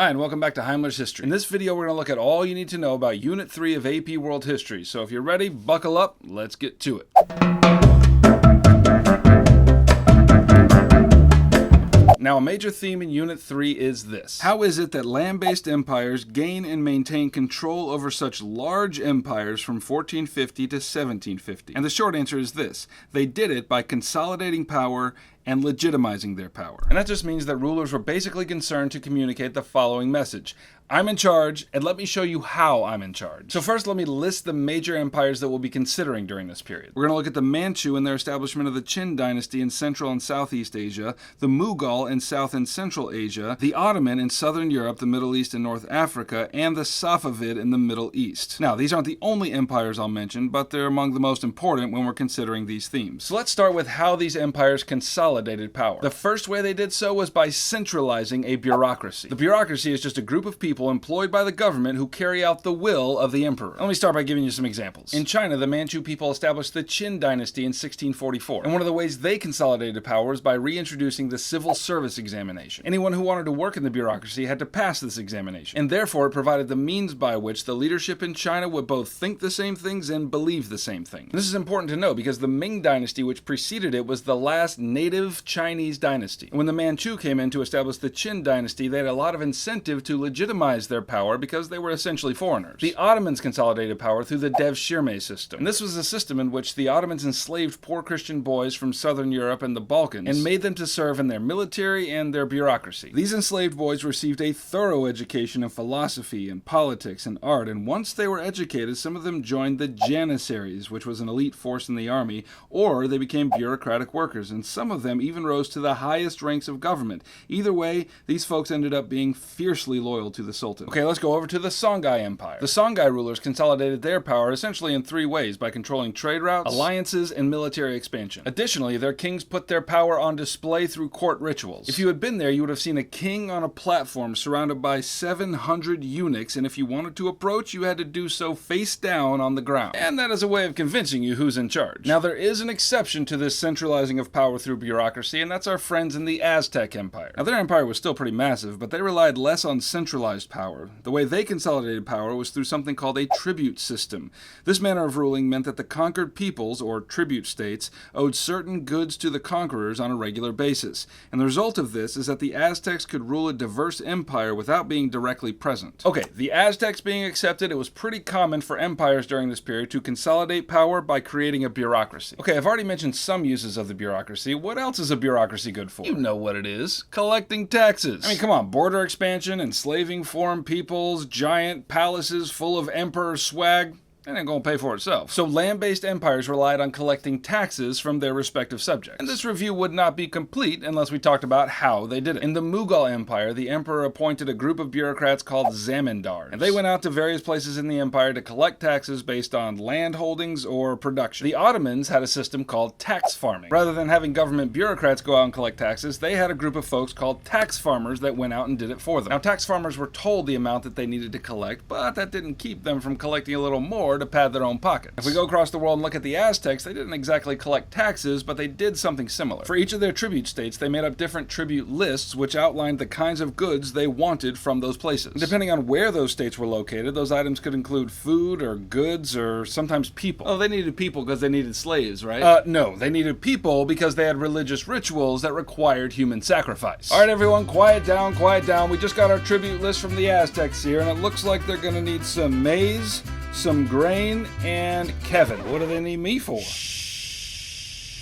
Hi, and welcome back to Heimler's History. In this video, we're going to look at all you need to know about Unit 3 of AP World History. So if you're ready, buckle up, let's get to it. Now, a major theme in Unit 3 is this. How is it that land-based empires gain and maintain control over such large empires from 1450 to 1750? And the short answer is this. They did it by consolidating power and legitimizing their power. And that just means that rulers were basically concerned to communicate the following message. I'm in charge, and let me show you how I'm in charge. So first, let me list the major empires that we'll be considering during this period. We're going to look at the Manchu and their establishment of the Qing Dynasty in Central and Southeast Asia, the Mughal in South and Central Asia, the Ottoman in Southern Europe, the Middle East and North Africa, and the Safavid in the Middle East. Now, these aren't the only empires I'll mention, but they're among the most important when we're considering these themes. So let's start with how these empires consolidated power. The first way they did so was by centralizing a bureaucracy. The bureaucracy is just a group of people employed by the government who carry out the will of the emperor. Let me start by giving you some examples. In China, the Manchu people established the Qing Dynasty in 1644. And one of the ways they consolidated power was by reintroducing the civil service examination. Anyone who wanted to work in the bureaucracy had to pass this examination. And therefore, it provided the means by which the leadership in China would both think the same things and believe the same thing. This is important to know because the Ming Dynasty, which preceded it, was the last native Chinese dynasty. And when the Manchu came in to establish the Qing Dynasty, they had a lot of incentive to legitimize their power because they were essentially foreigners. The Ottomans consolidated power through the devshirme system. And this was a system in which the Ottomans enslaved poor Christian boys from Southern Europe and the Balkans and made them to serve in their military and their bureaucracy. These enslaved boys received a thorough education in philosophy and politics and art, and once they were educated, some of them joined the Janissaries, which was an elite force in the army, or they became bureaucratic workers, and some of them even rose to the highest ranks of government. Either way, these folks ended up being fiercely loyal to the Sultan. Okay, let's go over to the Songhai Empire. The Songhai rulers consolidated their power essentially in three ways: by controlling trade routes, alliances, and military expansion. Additionally, their kings put their power on display through court rituals. If you had been there, you would have seen a king on a platform surrounded by 700 eunuchs, and if you wanted to approach, you had to do so face down on the ground. And that is a way of convincing you who's in charge. Now, there is an exception to this centralizing of power through bureaucracy, and that's our friends in the Aztec Empire. Now, their empire was still pretty massive, but they relied less on centralized power. The way they consolidated power was through something called a tribute system. This manner of ruling meant that the conquered peoples, or tribute states, owed certain goods to the conquerors on a regular basis. And the result of this is that the Aztecs could rule a diverse empire without being directly present. Okay, the Aztecs being accepted, it was pretty common for empires during this period to consolidate power by creating a bureaucracy. Okay, I've already mentioned some uses of the bureaucracy. What else is a bureaucracy good for? You know what it is. Collecting taxes. I mean, come on, border expansion, enslaving foreign peoples, giant palaces full of emperor swag. It ain't gonna pay for itself. So land-based empires relied on collecting taxes from their respective subjects. And this review would not be complete unless we talked about how they did it. In the Mughal Empire, the emperor appointed a group of bureaucrats called zamindars. And they went out to various places in the empire to collect taxes based on land holdings or production. The Ottomans had a system called tax farming. Rather than having government bureaucrats go out and collect taxes, they had a group of folks called tax farmers that went out and did it for them. Now, tax farmers were told the amount that they needed to collect, but that didn't keep them from collecting a little more to pad their own pockets. If we go across the world and look at the Aztecs, they didn't exactly collect taxes, but they did something similar. For each of their tribute states, they made up different tribute lists which outlined the kinds of goods they wanted from those places. And depending on where those states were located, those items could include food or goods or sometimes people. Oh, they needed people because they needed slaves, right? No, they needed people because they had religious rituals that required human sacrifice. All right, everyone, quiet down, quiet down. We just got our tribute list from the Aztecs here, and it looks like they're gonna need some maize, some grain, and Kevin. What do they need me for?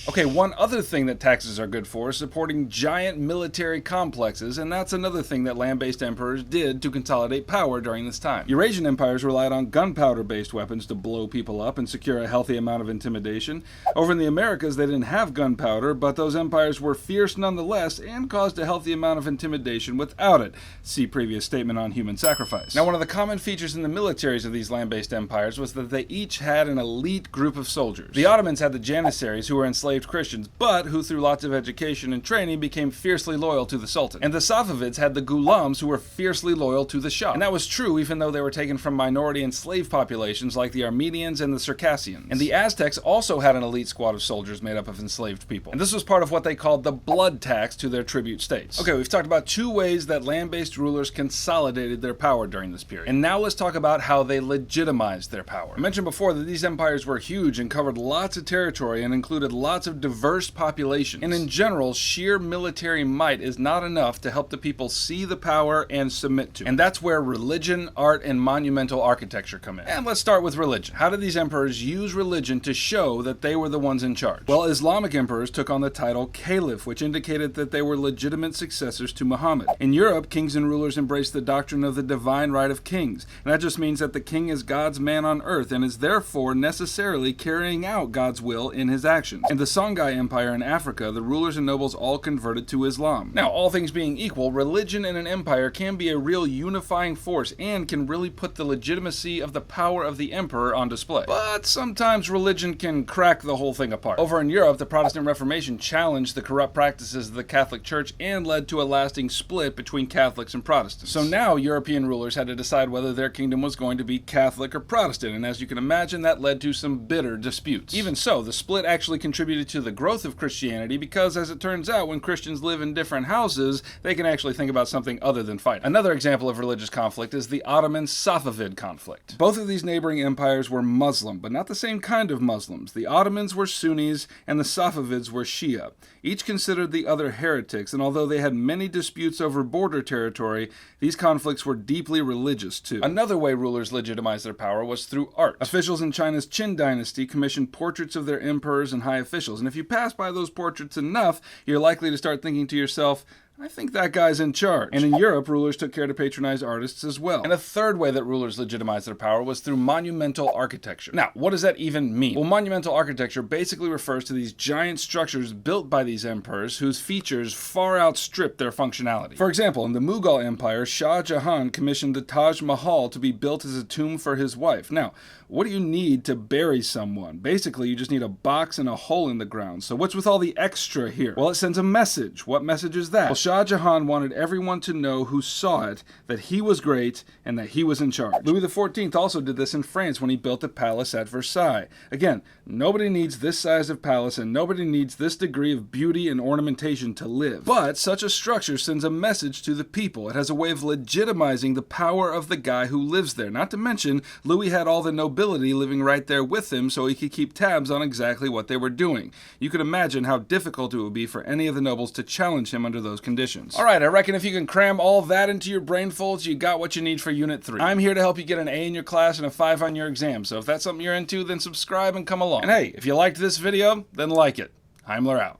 Okay, one other thing that taxes are good for is supporting giant military complexes, and that's another thing that land-based emperors did to consolidate power during this time. Eurasian empires relied on gunpowder-based weapons to blow people up and secure a healthy amount of intimidation. Over in the Americas, they didn't have gunpowder, but those empires were fierce nonetheless and caused a healthy amount of intimidation without it. See previous statement on human sacrifice. Now, one of the common features in the militaries of these land-based empires was that they each had an elite group of soldiers. The Ottomans had the Janissaries, who were enslaved enslaved Christians, but who through lots of education and training became fiercely loyal to the Sultan. And the Safavids had the Ghulams, who were fiercely loyal to the Shah. And that was true even though they were taken from minority and slave populations like the Armenians and the Circassians. And the Aztecs also had an elite squad of soldiers made up of enslaved people. And this was part of what they called the blood tax to their tribute states. Okay, we've talked about two ways that land-based rulers consolidated their power during this period. And now let's talk about how they legitimized their power. I mentioned before that these empires were huge and covered lots of territory and included lots of diverse populations. And in general, sheer military might is not enough to help the people see the power and submit to it. And that's where religion, art, and monumental architecture come in. And let's start with religion. How did these emperors use religion to show that they were the ones in charge? Well, Islamic emperors took on the title caliph, which indicated that they were legitimate successors to Muhammad. In Europe, kings and rulers embraced the doctrine of the divine right of kings. And that just means that the king is God's man on earth and is therefore necessarily carrying out God's will in his actions. In the Songhai Empire in Africa, the rulers and nobles all converted to Islam. Now, all things being equal, religion in an empire can be a real unifying force and can really put the legitimacy of the power of the emperor on display. But sometimes religion can crack the whole thing apart. Over in Europe, the Protestant Reformation challenged the corrupt practices of the Catholic Church and led to a lasting split between Catholics and Protestants. So now European rulers had to decide whether their kingdom was going to be Catholic or Protestant, and as you can imagine, that led to some bitter disputes. Even so, the split actually contributed to the growth of Christianity because, as it turns out, when Christians live in different houses, they can actually think about something other than fighting. Another example of religious conflict is the Ottoman-Safavid conflict. Both of these neighboring empires were Muslim, but not the same kind of Muslims. The Ottomans were Sunnis, and the Safavids were Shia. Each considered the other heretics, and although they had many disputes over border territory, these conflicts were deeply religious too. Another way rulers legitimized their power was through art. Officials in China's Qing Dynasty commissioned portraits of their emperors and high officials, and if you pass by those portraits enough, you're likely to start thinking to yourself, I think that guy's in charge. And in Europe, rulers took care to patronize artists as well. And a third way that rulers legitimized their power was through monumental architecture. Now, what does that even mean? Well, monumental architecture basically refers to these giant structures built by these emperors whose features far outstrip their functionality. For example, in the Mughal Empire, Shah Jahan commissioned the Taj Mahal to be built as a tomb for his wife. Now, what do you need to bury someone? Basically, you just need a box and a hole in the ground. So what's with all the extra here? Well, it sends a message. What message is that? Well, Shah Jahan wanted everyone to know who saw it that he was great and that he was in charge. Louis XIV also did this in France when he built the palace at Versailles. Again, nobody needs this size of palace and nobody needs this degree of beauty and ornamentation to live. But such a structure sends a message to the people. It has a way of legitimizing the power of the guy who lives there. Not to mention, Louis had all the nobility living right there with him so he could keep tabs on exactly what they were doing. You could imagine how difficult it would be for any of the nobles to challenge him under those conditions. Alright, I reckon if you can cram all that into your brain folds, you got what you need for Unit 3. I'm here to help you get an A in your class and a 5 on your exam, so if that's something you're into, then subscribe and come along. And hey, if you liked this video, then like it. Heimler out.